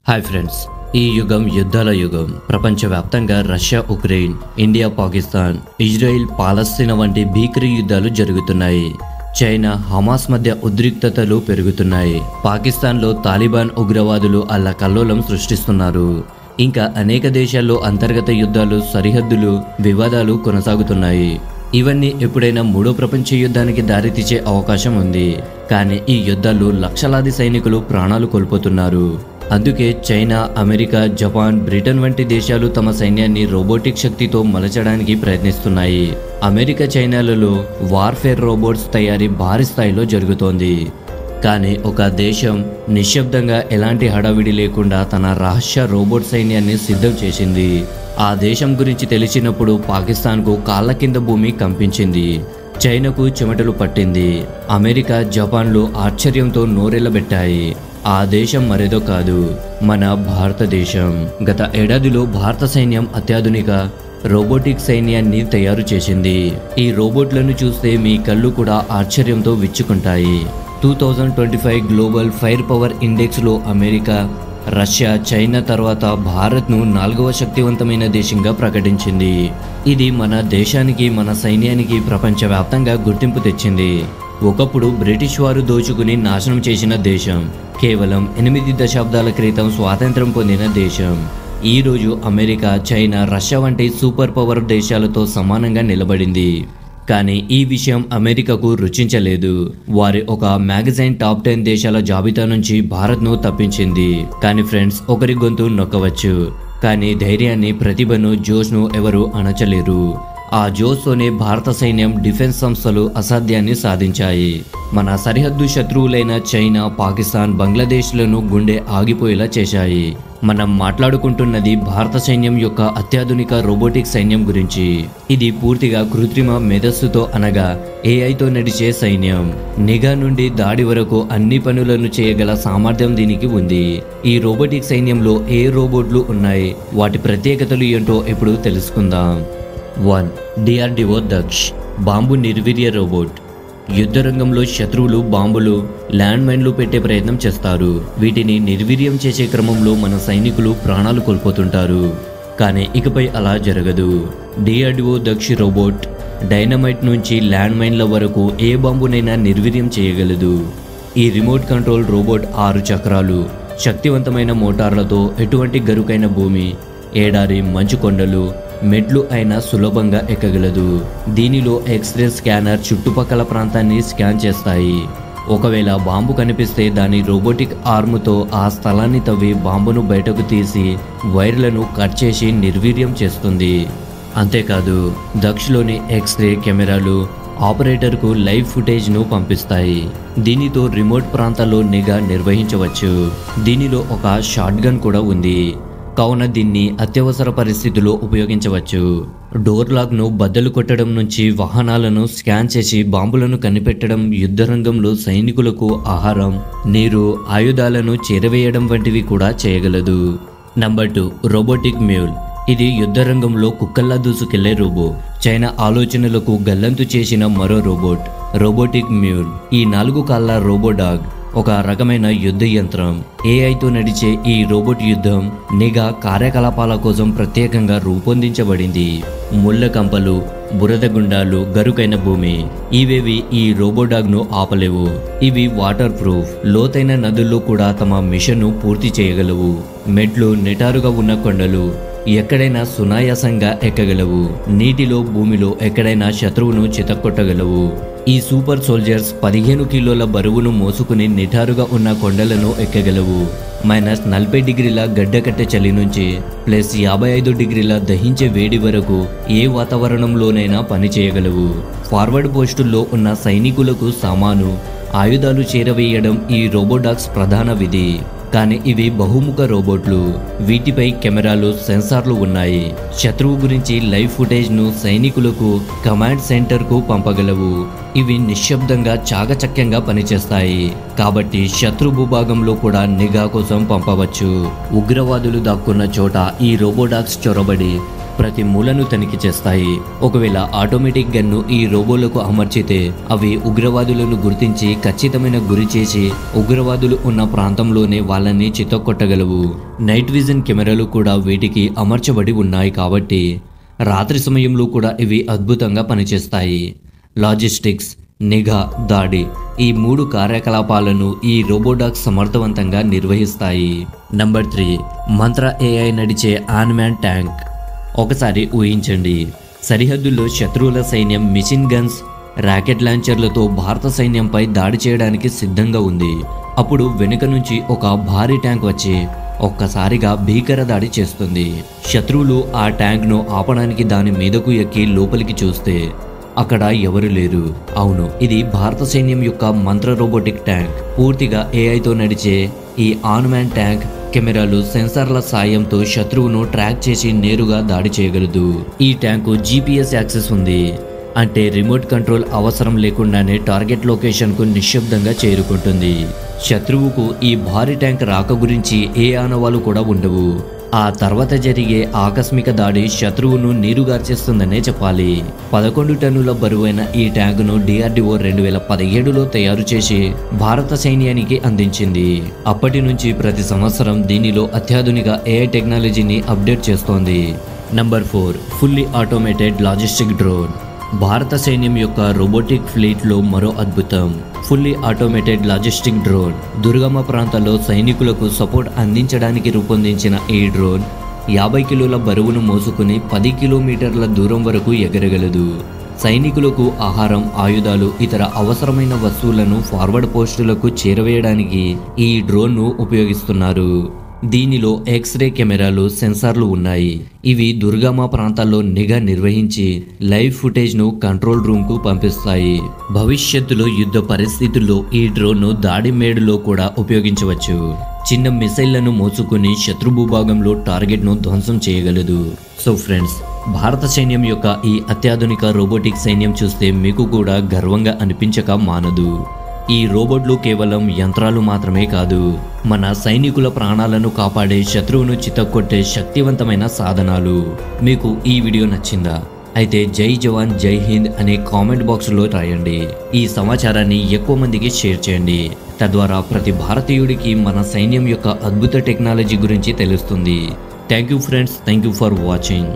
Hi friends, ఈ యుగం యుద్ధాల యుగం. ప్రపంచవ్యాప్తంగా Russia, Ukraine, India, Pakistan, Israel, Palestine వంటి భీకర యుద్ధాలు జరుగుతున్నాయి. చైనా, హమాస్ మధ్య ఉద్రిక్తతలు పెరుగుతున్నాయి. పాకిస్తాన్లో తాలిబాన్ ఉగ్రవాదులు అల్లకల్లోలం సృష్టిస్తున్నారు. ఇంకా అనేక దేశాల్లో అంతర్గత యుద్ధాలు, సరిహద్దులు వివాదాలు కొనసాగుతున్నాయి. ఇవన్నీ ఎప్పుడైనా మూడో ప్రపంచ యుద్ధానికి దారితీసే అవకాశం ఉంది. కానీ ఈ యుద్ధాల్లో లక్షలాది సైనికులు ప్రాణాలు కోల్పోతున్నారు. అందుకే చైనా, అమెరికా, జపాన్, బ్రిటన్ వంటి దేశాలు తమ సైన్యాన్ని రోబోటిక్ శక్తితో మలచడానికి ప్రయత్నిస్తున్నాయి. అమెరికా, చైనాలలో వార్ఫేర్ రోబోట్స్ తయారీ భారీ స్థాయిలో జరుగుతోంది. కానీ ఒక దేశం నిశ్శబ్దంగా ఎలాంటి హడావిడి లేకుండా తన రహస్య రోబోట్ సైన్యాన్ని సిద్ధం చేసింది. ఆ దేశం గురించి తెలిసినప్పుడు పాకిస్తాన్కు కాళ్ళ కింద భూమి కంపించింది. చైనాకు చెమటలు పట్టింది. అమెరికా, జపాన్లు ఆశ్చర్యంతో నోరెళ్లబెట్టాయి. ఆ దేశం మరేదో కాదు, మన భారతదేశం. గత ఏడాదిలో భారత సైన్యం అత్యాధునిక రోబోటిక్ సైన్యాన్ని తయారు చేసింది. ఈ రోబోట్లను చూస్తే మీ కళ్ళు కూడా ఆశ్చర్యంతో విచ్చుకుంటాయి. 2025 గ్లోబల్ ఫైర్ పవర్ ఇండెక్స్లో అమెరికా, రష్యా, చైనా తర్వాత భారత్ను 4వ శక్తివంతమైన దేశంగా ప్రకటించింది. ఇది మన దేశానికి, మన సైన్యానికి ప్రపంచవ్యాప్తంగా గుర్తింపు తెచ్చింది. ఒకప్పుడు బ్రిటిష్ వారు దోచుకుని నాశనం చేసిన దేశం, కేవలం 8 దశాబ్దాల క్రితం స్వాతంత్రం పొందిన దేశం ఈరోజు అమెరికా, చైనా, రష్యా వంటి సూపర్ పవర్ దేశాలతో సమానంగా నిలబడింది. కానీ ఈ విషయం అమెరికాకు రుచించలేదు. వారి ఒక మ్యాగజైన్ టాప్ 10 దేశాల జాబితా నుంచి భారత్ను తప్పించింది. కానీ ఫ్రెండ్స్, ఒకరి గొంతు నొక్కవచ్చు, కానీ ధైర్యాన్ని, ప్రతిభను, జోష్ను ఎవరు అణచలేరు. ఆ జోస్తోనే భారత సైన్యం, డిఫెన్స్ సంస్థలు అసాధ్యాన్ని సాధించాయి. మన సరిహద్దు శత్రువులైన చైనా, పాకిస్తాన్, బంగ్లాదేశ్లను గుండె ఆగిపోయేలా చేశాయి. మనం మాట్లాడుకుంటున్నది భారత సైన్యం యొక్క అత్యాధునిక రోబోటిక్ సైన్యం గురించి. ఇది పూర్తిగా కృత్రిమ మేధస్సుతో అనగా ఏఐతో నడిచే సైన్యం. నిఘా నుండి దాడి వరకు అన్ని పనులను చేయగల సామర్థ్యం దీనికి ఉంది. ఈ రోబోటిక్ సైన్యంలో ఏ రోబోట్లు ఉన్నాయి, వాటి ప్రత్యేకతలు ఏంటో ఇప్పుడు తెలుసుకుందాం. 1. DRDO దక్ష్ బాంబు నిర్వీర్య రోబోట్. యుద్ధరంగంలో శత్రువులు బాంబులు, ల్యాండ్ మైన్లు పెట్టే ప్రయత్నం చేస్తారు. వీటిని నిర్వీర్యం చేసే క్రమంలో మన సైనికులు ప్రాణాలు కోల్పోతుంటారు. కానీ ఇకపై అలా జరగదు. DRDO దక్ష్ రోబోట్ డైనమైట్ నుంచి ల్యాండ్ మైన్ల వరకు ఏ బాంబునైనా నిర్వీర్యం చేయగలదు. ఈ రిమోట్ కంట్రోల్ రోబోట్ 6 చక్రాలు, శక్తివంతమైన మోటార్లతో ఎటువంటి గరుకైన భూమి, ఏడారి, మంచు కొండలు, మెట్లు అయినా సులభంగా ఎక్కగలదు. దీనిలో ఎక్స్రే స్కానర్ చుట్టుపక్కల ప్రాంతాన్ని స్కాన్ చేస్తాయి. ఒకవేళ బాంబు కనిపిస్తే దాని రోబోటిక్ ఆర్మ్తో ఆ స్థలాన్ని తవ్వి బాంబును బయటకు తీసి వైర్లను కట్ చేసి నిర్వీర్యం చేస్తుంది. అంతేకాదు, దక్షలోని ఎక్స్రే కెమెరాలు ఆపరేటర్కు లైవ్ ఫుటేజ్ను పంపిస్తాయి. దీనితో రిమోట్ ప్రాంతాల్లో నిఘా నిర్వహించవచ్చు. దీనిలో ఒక షాట్ గన్ కూడా ఉంది, కావున దీన్ని అత్యవసర పరిస్థితుల్లో ఉపయోగించవచ్చు. డోర్ లాక్ను బద్దలు కొట్టడం నుంచి వాహనాలను స్కాన్ చేసి బాంబులను కనిపెట్టడం, యుద్ధరంగంలో సైనికులకు ఆహారం, నీరు, ఆయుధాలను చేరవేయడం వంటివి కూడా చేయగలదు. నంబర్ 2. Robotic mule. ఇది యుద్ధరంగంలో కుక్కల్లా దూసుకెళ్లే రోబో. చైనా ఆలోచనలకు గల్లంతు చేసిన మరో రోబోట్ రోబోటిక్ మ్యూల్. ఈ 4 కాళ్ళ రోబోడాగ్ ఒక రకమైన యుద్ధ యంత్రం. ఏఐతో నడిచే ఈ రోబోట్ యుద్ధం, నిఘా, కార్యకలాపాల కోసం ప్రత్యేకంగా రూపొందించబడింది. ముళ్ళ కంపలు, బురద గుండాలు, గరుకైన భూమి ఇవేవి ఈ రోబోడాగ్ను ఆపలేవు. ఇవి వాటర్ ప్రూఫ్. లోతైన నదుల్లో కూడా తమ మిషన్ను పూర్తి చేయగలవు. మెట్లు, నిటారుగా ఉన్న కొండలు ఎక్కడైనా సునాయాసంగా ఎక్కగలవు. నీటిలో, భూమిలో ఎక్కడైనా శత్రువును చితక్కొట్టగలవు. ఈ సూపర్ సోల్జర్స్ 15 కిలోల బరువును మోసుకుని నిటారుగా ఉన్న కొండలను ఎక్కగలవు. -40 డిగ్రీల గడ్డకట్టె చలి నుంచి +55 డిగ్రీల దహించే వేడి వరకు ఏ వాతావరణంలోనైనా పనిచేయగలవు. ఫార్వర్డ్ పోస్టుల్లో ఉన్న సైనికులకు సామాను, ఆయుధాలు చేరవేయడం ఈ రోబోడాగ్స్ ప్రధాన విధి. కానీ ఇవి బహుముఖ రోబోట్లు. వీటిపై కెమెరాలు, సెన్సార్లు ఉన్నాయి. శత్రువు గురించి లైవ్ ఫుటేజ్ను సైనికులకు కమాండ్ సెంటర్కు పంపగలవు. ఇవి నిశ్శబ్దంగా, చాకచక్యంగా పనిచేస్తాయి. కాబట్టి శత్రు భూభాగంలో కూడా నిఘా కోసం పంపవచ్చు. ఉగ్రవాదులు దాక్కున్న చోట ఈ రోబోడాగ్స్ చొరబడి ప్రతి మూలను తనిఖీ చేస్తాయి. ఒకవేళ ఆటోమేటిక్ గన్ను ఈ రోబోలకు అమర్చితే అవి ఉగ్రవాదులను గుర్తించి ఖచ్చితమైన గురి చేసి ఉగ్రవాదులు ఉన్న ప్రాంతంలోనే వాళ్ళని చితక్కొట్టగలవు. నైట్ విజన్ కెమెరాలు కూడా వీటికి అమర్చబడి ఉన్నాయి కాబట్టి రాత్రి సమయంలో కూడా ఇవి అద్భుతంగా పనిచేస్తాయి. లాజిస్టిక్స్, నిఘా, దాడి ఈ 3 కార్యకలాపాలను ఈ రోబోడాగ్స్ సమర్థవంతంగా నిర్వహిస్తాయి. నంబర్ 3 మంత్ర AI నడిచే ఆన్మ్యాన్ ట్యాంక్. ఒకసారి ఊహించండి, సరిహద్దుల్లో శత్రువుల సైన్యం మిషన్ గన్స్, రాకెట్ లాంచర్లతో భారత సైన్యంపై దాడి చేయడానికి సిద్ధంగా ఉంది. అప్పుడు వెనుక నుంచి ఒక భారీ ట్యాంక్ వచ్చి ఒక్కసారిగా భీకర దాడి చేస్తుంది. శత్రువులు ఆ ట్యాంక్ను ఆపడానికి దాని మీదకు ఎక్కి లోపలికి చూస్తే అక్కడ ఎవరు లేరు. అవును, ఇది భారత సైన్యం యొక్క మంత్ర రోబోటిక్ ట్యాంక్. పూర్తిగా AIతో నడిచే ఈ ఆన్మ్యాన్ ట్యాంక్ కెమెరాలు, సెన్సార్ల సాయంతో శత్రువును ట్రాక్ చేసి నేరుగా దాడి చేయగలదు. ఈ ట్యాంకు GPS యాక్సెస్ ఉంది, అంటే రిమోట్ కంట్రోల్ అవసరం లేకుండానే టార్గెట్ లొకేషన్కు నిశ్శబ్దంగా చేరుకుంటుంది. శత్రువుకు ఈ భారీ ట్యాంక్ రాక గురించి ఏ ఆనవాలు కూడా ఉండవు. ఆ తర్వాత జరిగే ఆకస్మిక దాడి శత్రువును నీరుగార్చేస్తుందనే చెప్పాలి. 11 టన్నుల బరువైన ఈ ట్యాంకును DRDO 2017లో తయారు చేసి భారత సైన్యానికి అందించింది. అప్పటి నుంచి ప్రతి సంవత్సరం దీనిలో అత్యాధునిక AI టెక్నాలజీని అప్డేట్ చేస్తోంది. Number 4 fully automated logistic drone. భారత సైన్యం యొక్క రోబోటిక్ ఫ్లీట్లో మరో అద్భుతం ఫుల్లీ ఆటోమేటెడ్ లాజిస్టిక్ డ్రోన్. దుర్గమ ప్రాంతాల్లో సైనికులకు సపోర్ట్ అందించడానికి రూపొందించిన ఈ డ్రోన్ 50 కిలోల బరువును మోసుకుని 10 కిలోమీటర్ల దూరం వరకు ఎగరగలదు. సైనికులకు ఆహారం, ఆయుధాలు, ఇతర అవసరమైన వస్తువులను ఫార్వర్డ్ పోస్టులకు చేరవేయడానికి ఈ డ్రోన్ను ఉపయోగిస్తున్నారు. దీనిలో ఎక్స్రే కెమెరాలు, సెన్సార్లు ఉన్నాయి. ఇవి దుర్గమ ప్రాంతాల్లో నిఘా నిర్వహించి లైవ్ ఫుటేజ్ను కంట్రోల్ రూమ్కు పంపిస్తాయి. భవిష్యత్తులో యుద్ధ పరిస్థితుల్లో ఈ డ్రోన్ను దాడి మేడులో కూడా ఉపయోగించవచ్చు. చిన్న మిసైళ్లను మోసుకుని శత్రు భూభాగంలో టార్గెట్ను ధ్వంసం చేయగలదు. సో ఫ్రెండ్స్, భారత సైన్యం యొక్క ఈ అత్యాధునిక రోబోటిక్ సైన్యం చూస్తే మీకు కూడా గర్వంగా అనిపించక మానదు. ఈ రోబోట్లు కేవలం యంత్రాలు మాత్రమే కాదు, మన సైనికుల ప్రాణాలను కాపాడే, శత్రువును చితక్కొట్టే శక్తివంతమైన సాధనాలు. మీకు ఈ వీడియో నచ్చిందా? అయితే జై జవాన్ జై హింద్ అనే కామెంట్ బాక్స్లో రాయండి. ఈ సమాచారాన్ని ఎక్కువ మందికి షేర్ చేయండి. తద్వారా ప్రతి భారతీయుడికి మన సైన్యం యొక్క అద్భుత టెక్నాలజీ గురించి తెలుస్తుంది. Thank you friends, thank you for watching.